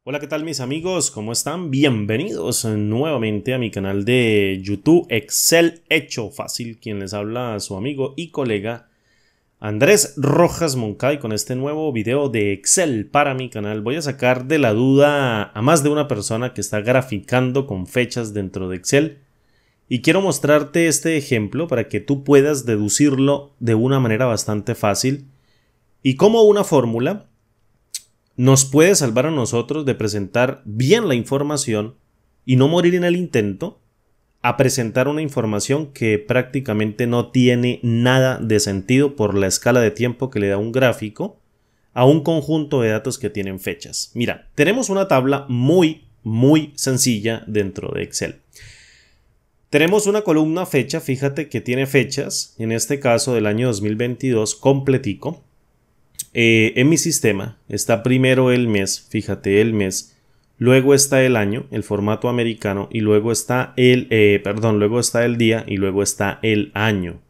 Hola, ¿qué tal mis amigos? ¿Cómo están? Bienvenidos nuevamente a mi canal de YouTube Excel Hecho Fácil. Quien les habla, su amigo y colega Andrés Rojas Moncada, y con este nuevo video de Excel para mi canal voy a sacar de la duda a más de una persona que está graficando con fechas dentro de Excel. Y quiero mostrarte este ejemplo para que tú puedas deducirlo de una manera bastante fácil y cómo una fórmula nos puede salvar a nosotros de presentar bien la información y no morir en el intento a presentar una información que prácticamente no tiene nada de sentido por la escala de tiempo que le da un gráfico a un conjunto de datos que tienen fechas. Mira, tenemos una tabla muy sencilla dentro de Excel. Tenemos una columna fecha, fíjate que tiene fechas, en este caso del año 2022 completico. En mi sistema está primero el mes, fíjate el mes, luego está el año, el formato americano, y luego está luego está el día y luego está el año.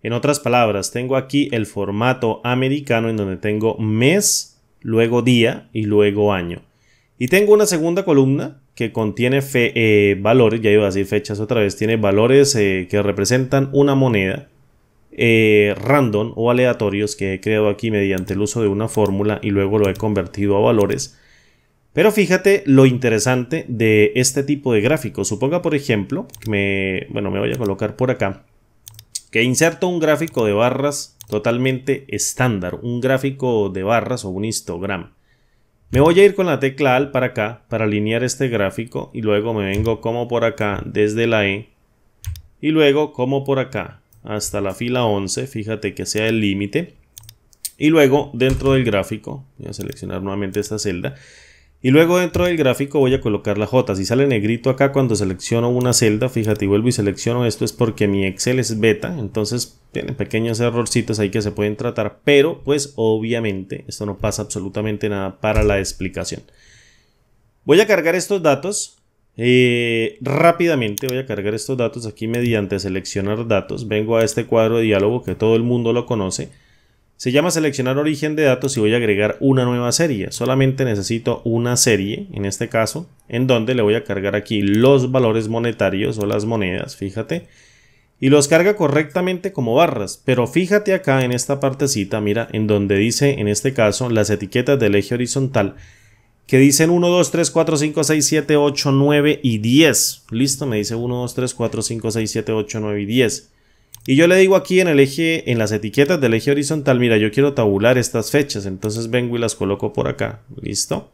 En otras palabras, tengo aquí el formato americano en donde tengo mes, luego día y luego año. Y tengo una segunda columna que contiene valores, ya iba a decir fechas otra vez, tiene valores que representan una moneda. Random o aleatorios que he creado aquí mediante el uso de una fórmula y luego lo he convertido a valores. Pero fíjate lo interesante de este tipo de gráficos. Suponga, por ejemplo, me voy a colocar por acá, que inserto un gráfico de barras totalmente estándar, un gráfico de barras o un histograma. Me voy a ir con la tecla Alt para acá para alinear este gráfico y luego me vengo como por acá desde la E y luego como por acá hasta la fila 11, fíjate que sea el límite, y luego dentro del gráfico, voy a seleccionar nuevamente esta celda, y luego dentro del gráfico voy a colocar la J. Si sale negrito acá cuando selecciono una celda, fíjate, y vuelvo y selecciono esto, es porque mi Excel es beta, entonces tiene pequeños errorcitos ahí que se pueden tratar, pero pues obviamente esto no pasa absolutamente nada para la explicación. Voy a cargar estos datos. Rápidamente voy a cargar estos datos aquí mediante seleccionar datos. Vengo a este cuadro de diálogo que todo el mundo lo conoce. Se llama seleccionar origen de datos y voy a agregar una nueva serie. Solamente necesito una serie, en este caso, en donde le voy a cargar aquí los valores monetarios o las monedas, fíjate. Y los carga correctamente como barras. Pero fíjate acá en esta partecita, mira, en donde dice, en este caso, las etiquetas del eje horizontal, que dicen 1, 2, 3, 4, 5, 6, 7, 8, 9 y 10. Listo, me dice 1, 2, 3, 4, 5, 6, 7, 8, 9 y 10. Y yo le digo aquí en el eje, en las etiquetas del eje horizontal, mira, yo quiero tabular estas fechas, entonces vengo y las coloco por acá. Listo.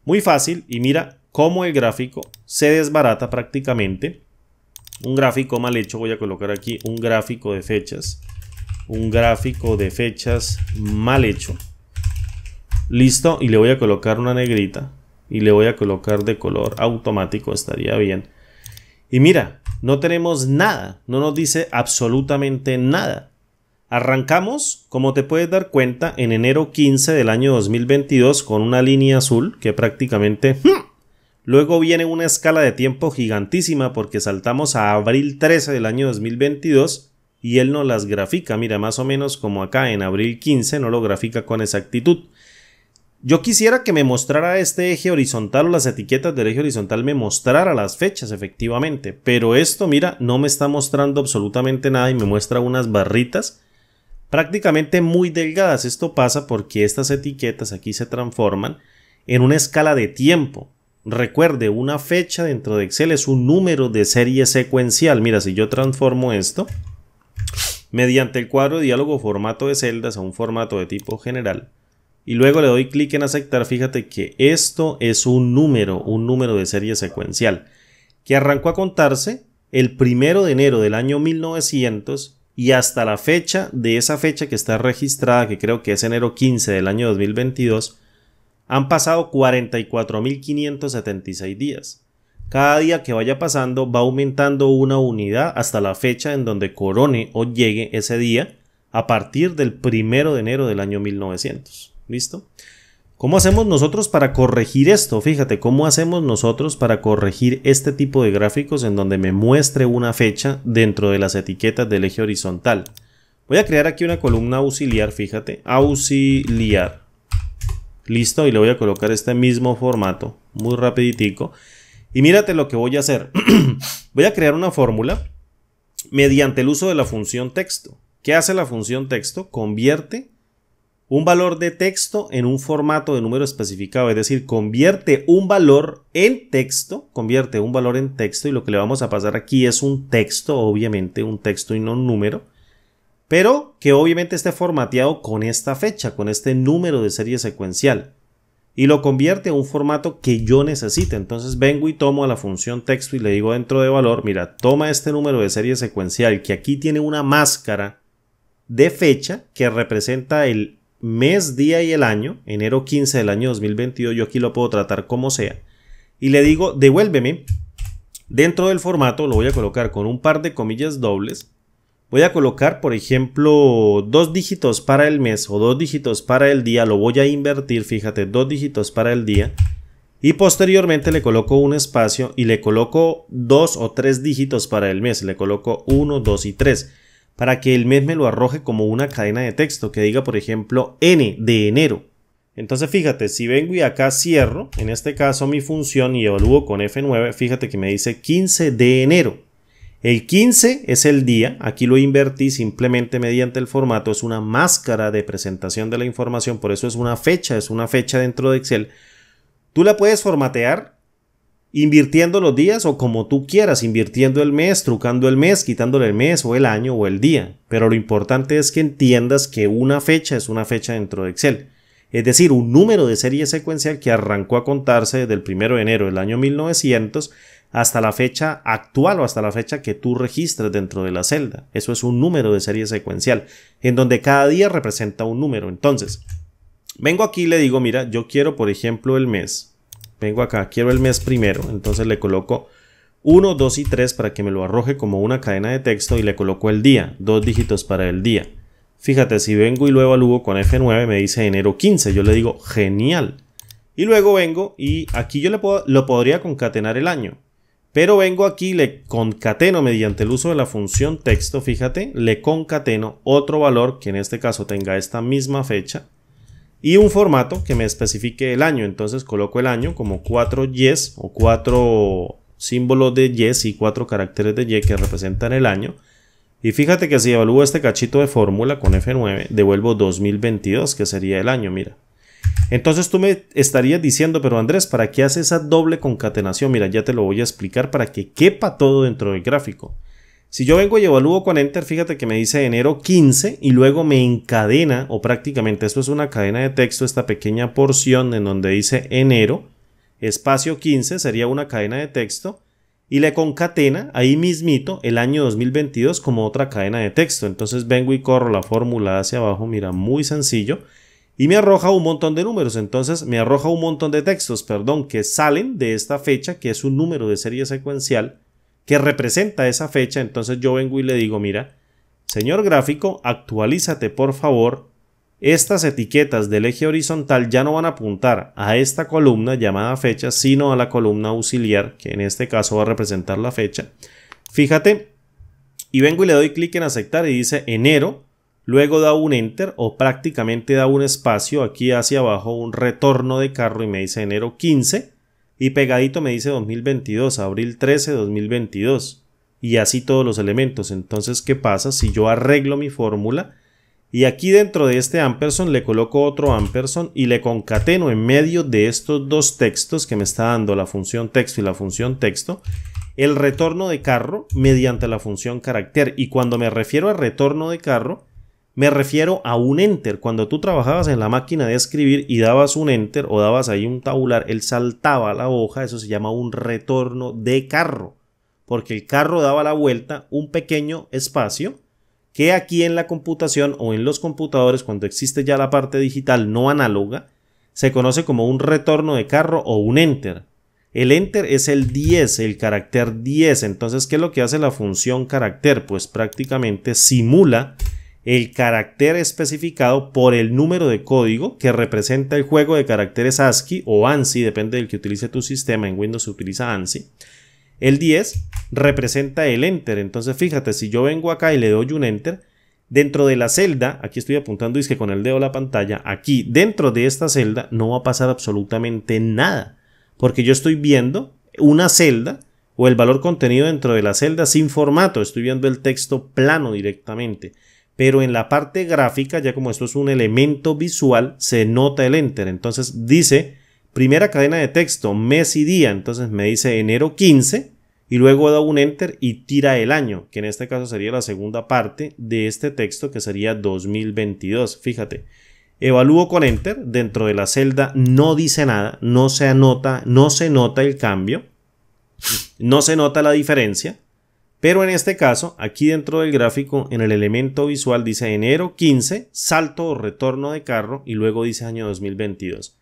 Muy fácil, y mira cómo el gráfico se desbarata prácticamente. Un gráfico mal hecho, voy a colocar aquí un gráfico de fechas. Un gráfico de fechas mal hecho. Listo, y le voy a colocar una negrita y le voy a colocar de color automático, estaría bien. Y mira, no tenemos nada, no nos dice absolutamente nada. Arrancamos, como te puedes dar cuenta, en enero 15 del año 2022 con una línea azul que prácticamente... Luego viene una escala de tiempo gigantísima porque saltamos a abril 13 del año 2022 y él nos las grafica, mira, más o menos como acá en abril 15 no lo grafica con exactitud. Yo quisiera que me mostrara este eje horizontal o las etiquetas del eje horizontal me mostrara las fechas efectivamente, pero esto mira no me está mostrando absolutamente nada y me muestra unas barritas prácticamente muy delgadas. Esto pasa porque estas etiquetas aquí se transforman en una escala de tiempo. Recuerde, una fecha dentro de Excel es un número de serie secuencial. Mira, si yo transformo esto mediante el cuadro de diálogo formato de celdas a un formato de tipo general, y luego le doy clic en aceptar, fíjate que esto es un número de serie secuencial que arrancó a contarse el 1 de enero del año 1900 y hasta la fecha de esa fecha que está registrada, que creo que es enero 15 del año 2022, han pasado 44.576 días. Cada día que vaya pasando va aumentando una unidad hasta la fecha en donde corone o llegue ese día a partir del 1 de enero del año 1900. ¿Listo? ¿Cómo hacemos nosotros para corregir esto? Fíjate, ¿cómo hacemos nosotros para corregir este tipo de gráficos en donde me muestre una fecha dentro de las etiquetas del eje horizontal? Voy a crear aquí una columna auxiliar, fíjate, auxiliar. Listo, y le voy a colocar este mismo formato, muy rapiditico. Y mírate lo que voy a hacer. Voy a crear una fórmula mediante el uso de la función texto. ¿Qué hace la función texto? Convierte un valor de texto en un formato de número especificado, es decir, convierte un valor en texto, y lo que le vamos a pasar aquí es un texto, obviamente un texto y no un número, pero que obviamente esté formateado con esta fecha, con este número de serie secuencial, y lo convierte a un formato que yo necesite. Entonces vengo y tomo a la función texto y le digo dentro de valor, mira, toma este número de serie secuencial que aquí tiene una máscara de fecha que representa el mes, día y el año, enero 15 del año 2022, yo aquí lo puedo tratar como sea, y le digo devuélveme. Dentro del formato lo voy a colocar con un par de comillas dobles. Voy a colocar, por ejemplo, 2 dígitos para el mes o 2 dígitos para el día. Lo voy a invertir, fíjate, 2 dígitos para el día. Y posteriormente le coloco un espacio y le coloco 2 o 3 dígitos para el mes. Le coloco 1, 2 y 3. Para que el mes me lo arroje como una cadena de texto que diga, por ejemplo, N de enero. Entonces fíjate, si vengo y acá cierro, en este caso mi función, y evalúo con F9, fíjate que me dice 15 de enero. El 15 es el día, aquí lo invertí simplemente mediante el formato, es una máscara de presentación de la información, por eso es una fecha dentro de Excel. Tú la puedes formatear invirtiendo los días o como tú quieras, invirtiendo el mes, trucando el mes, quitándole el mes o el año o el día, pero lo importante es que entiendas que una fecha es una fecha dentro de Excel. Es decir, un número de serie secuencial que arrancó a contarse desde el 1 de enero del año 1900 hasta la fecha actual o hasta la fecha que tú registres dentro de la celda. Eso es un número de serie secuencial, en donde cada día representa un número. Entonces, vengo aquí y le digo, mira, yo quiero, por ejemplo, el mes. Vengo acá, quiero el mes primero, entonces le coloco 1, 2 y 3 para que me lo arroje como una cadena de texto y le coloco el día, 2 dígitos para el día. Fíjate, si vengo y lo evalúo con F9 me dice enero 15, yo le digo genial. Y luego vengo y aquí yo lo podría concatenar el año. Pero vengo aquí y le concateno mediante el uso de la función texto, fíjate, le concateno otro valor que en este caso tenga esta misma fecha y un formato que me especifique el año. Entonces coloco el año como 4 Ys o 4 símbolos de Ys y 4 caracteres de Y que representan el año. Y fíjate que si evalúo este cachito de fórmula con F9, devuelvo 2022, que sería el año, mira. Entonces tú me estarías diciendo, pero Andrés, ¿para qué hace esa doble concatenación? Mira, ya te lo voy a explicar para que quepa todo dentro del gráfico. Si yo vengo y evalúo con Enter, fíjate que me dice enero 15 y luego me encadena, o prácticamente esto es una cadena de texto, esta pequeña porción en donde dice enero, espacio 15 sería una cadena de texto y le concatena ahí mismito el año 2022 como otra cadena de texto. Entonces vengo y corro la fórmula hacia abajo, mira, muy sencillo. Y me arroja un montón de números, entonces me arroja un montón de textos, que salen de esta fecha, que es un número de serie secuencial, que representa esa fecha. Entonces yo vengo y le digo, mira, señor gráfico, actualízate por favor, estas etiquetas del eje horizontal ya no van a apuntar a esta columna llamada fecha, sino a la columna auxiliar, que en este caso va a representar la fecha. Fíjate, y vengo y le doy clic en aceptar y dice enero. Luego da un enter o prácticamente da un espacio aquí hacia abajo, un retorno de carro y me dice enero 15 y pegadito me dice 2022, abril 13, 2022 y así todos los elementos. Entonces, ¿qué pasa si yo arreglo mi fórmula y aquí dentro de este ampersand le coloco otro ampersand y le concateno en medio de estos dos textos que me está dando la función texto y la función texto el retorno de carro mediante la función carácter? Y cuando me refiero a retorno de carro me refiero a un enter. Cuando tú trabajabas en la máquina de escribir y dabas un enter o dabas ahí un tabular, él saltaba la hoja, eso se llama un retorno de carro, porque el carro daba la vuelta un pequeño espacio que aquí en la computación o en los computadores, cuando existe ya la parte digital no análoga, se conoce como un retorno de carro o un enter. El enter es el 10, el carácter 10. Entonces, ¿qué es lo que hace la función carácter? Pues prácticamente simula el carácter especificado por el número de código que representa el juego de caracteres ASCII o ANSI, depende del que utilice tu sistema. En Windows se utiliza ANSI. El 10 representa el enter. Entonces fíjate, si yo vengo acá y le doy un enter, Dentro de la celda, aquí estoy apuntando es que con el dedo a la pantalla, aquí dentro de esta celda no va a pasar absolutamente nada, porque yo estoy viendo una celda o el valor contenido dentro de la celda sin formato, estoy viendo el texto plano directamente. Pero en la parte gráfica, ya como esto es un elemento visual, se nota el enter. Entonces dice primera cadena de texto, mes y día. Entonces me dice enero 15 y luego da un enter y tira el año, que en este caso sería la segunda parte de este texto, que sería 2022. Fíjate, evalúo con enter. Dentro de la celda no dice nada, no se nota el cambio, no se nota la diferencia. Pero en este caso, aquí dentro del gráfico, en el elemento visual dice enero 15, salto o retorno de carro y luego dice año 2022.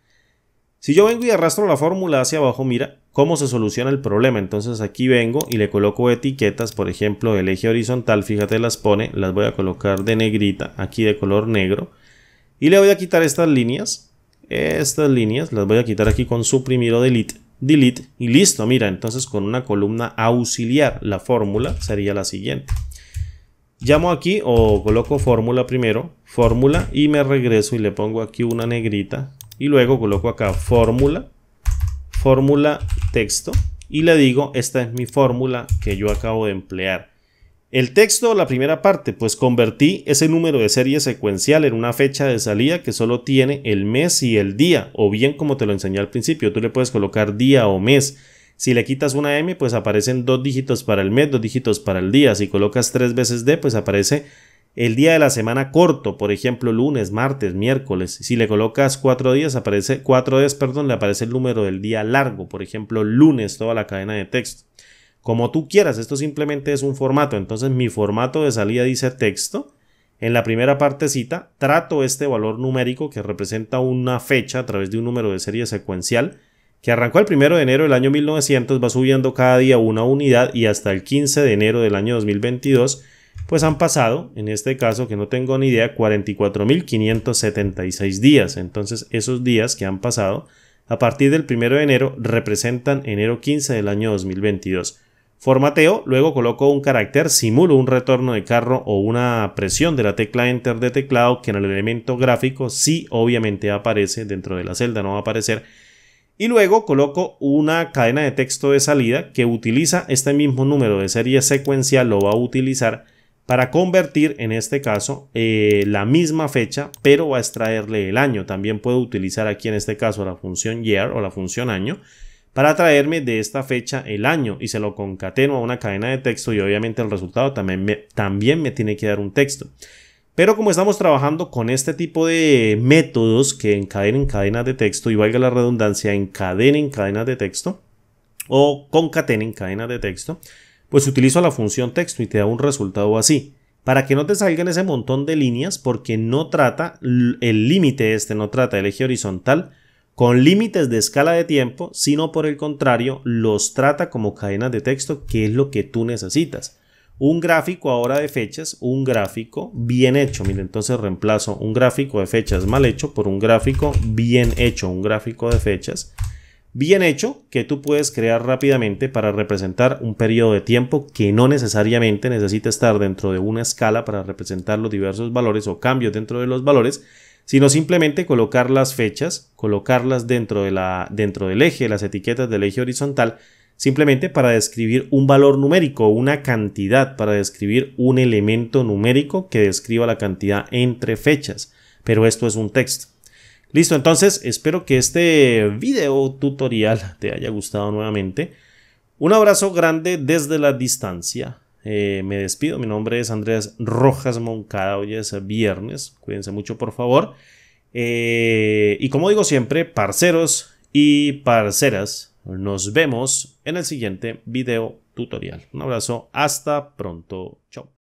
Si yo vengo y arrastro la fórmula hacia abajo, mira cómo se soluciona el problema. Entonces aquí vengo y le coloco etiquetas, por ejemplo, el eje horizontal, fíjate, las pone, las voy a colocar de negrita, aquí de color negro. Y le voy a quitar estas líneas las voy a quitar aquí con suprimir o delete y listo. Mira, entonces con una columna auxiliar la fórmula sería la siguiente. Llamo aquí o coloco fórmula primero, fórmula, y me regreso y le pongo aquí una negrita y luego coloco acá fórmula texto y le digo esta es mi fórmula que yo acabo de emplear. El texto, la primera parte, pues convertí ese número de serie secuencial en una fecha de salida que solo tiene el mes y el día, o bien como te lo enseñé al principio, tú le puedes colocar día o mes. Si le quitas una M, pues aparecen 2 dígitos para el mes, 2 dígitos para el día. Si colocas 3 veces D, pues aparece el día de la semana corto, por ejemplo, lunes, martes, miércoles. Si le colocas 4 días, aparece 4 Ds, le aparece el número del día largo, por ejemplo, lunes, toda la cadena de texto. Como tú quieras, esto simplemente es un formato. Entonces mi formato de salida dice texto. En la primera partecita trato este valor numérico que representa una fecha a través de un número de serie secuencial que arrancó el 1 de enero del año 1900, va subiendo cada día una unidad y hasta el 15 de enero del año 2022 pues han pasado, en este caso que no tengo ni idea, 44.576 días. Entonces esos días que han pasado a partir del 1 de enero representan enero 15 del año 2022. Formateo, luego coloco un carácter, simulo un retorno de carro o una presión de la tecla Enter de teclado que en el elemento gráfico sí obviamente aparece, dentro de la celda no va a aparecer. Y luego coloco una cadena de texto de salida que utiliza este mismo número de serie secuencial, lo va a utilizar para convertir en este caso la misma fecha, pero va a extraerle el año. También puedo utilizar aquí en este caso la función year o la función año, para traerme de esta fecha el año y se lo concateno a una cadena de texto y obviamente el resultado también me tiene que dar un texto. Pero como estamos trabajando con este tipo de métodos que encadenen cadenas de texto y valga la redundancia, encadenen cadenas de texto o concatenen cadenas de texto, pues utilizo la función texto y te da un resultado así. Para que no te salgan ese montón de líneas porque no trata el límite no trata el eje horizontal con límites de escala de tiempo, sino por el contrario, los trata como cadenas de texto, que es lo que tú necesitas. Un gráfico ahora de fechas, un gráfico bien hecho. Mira, entonces reemplazo un gráfico de fechas mal hecho por un gráfico bien hecho, un gráfico de fechas bien hecho que tú puedes crear rápidamente para representar un periodo de tiempo que no necesariamente necesita estar dentro de una escala para representar los diversos valores o cambios dentro de los valores, sino simplemente colocar las fechas, colocarlas dentro del eje, las etiquetas del eje horizontal, simplemente para describir un valor numérico, una cantidad, para describir un elemento numérico que describa la cantidad entre fechas. Pero esto es un texto. Listo, entonces espero que este video tutorial te haya gustado nuevamente. Un abrazo grande desde la distancia. Me despido, mi nombre es Andrés Rojas Moncada, hoy es viernes, cuídense mucho por favor. Y como digo siempre, parceros y parceras, nos vemos en el siguiente video tutorial. Un abrazo, hasta pronto, chao.